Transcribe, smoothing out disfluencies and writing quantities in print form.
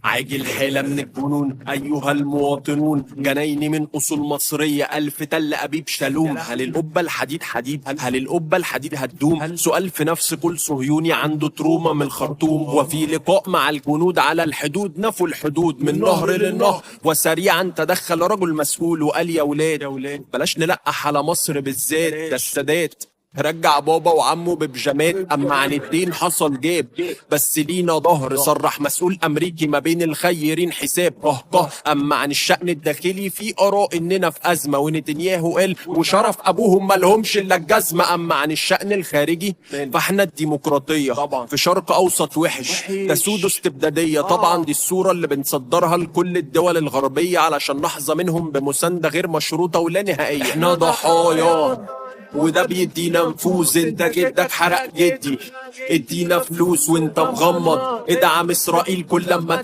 عاجل حالة من الجنون أيها المواطنون، جنايني من أصول مصرية، ألف تل أبيب شالوم. هل القبة الحديد حديد؟ هل القبة الحديد هتدوم؟ سؤال في نفس كل صهيوني عنده تروما من الخرطوم. وفي لقاء مع الجنود على الحدود نفوا الحدود من نهر للنهر، وسريعا تدخل رجل مسؤول وقال يا ولاد بلاش نلقح على مصر بالذات، ده السادات رجع بابا وعمه ببجامات. اما عن الدين حصل جاب بس لينا ظهر، صرح مسؤول امريكي ما بين الخيرين حساب قهقه. اما عن الشأن الداخلي في اراء اننا في ازمه، ونتنياهو قال وشرف ابوهم ما لهمش الا الجزمه. اما عن الشأن الخارجي فاحنا الديمقراطيه في شرق اوسط وحش، تسود استبداديه. طبعا دي الصوره اللي بنصدرها لكل الدول الغربيه علشان نحظى منهم بمسانده غير مشروطه ولا نهائيه. احنا ضحايا وده بيدينا نفوذ. انت جدك حرق جدي، ادينا فلوس وانت مغمض. ادعم اسرائيل كل لما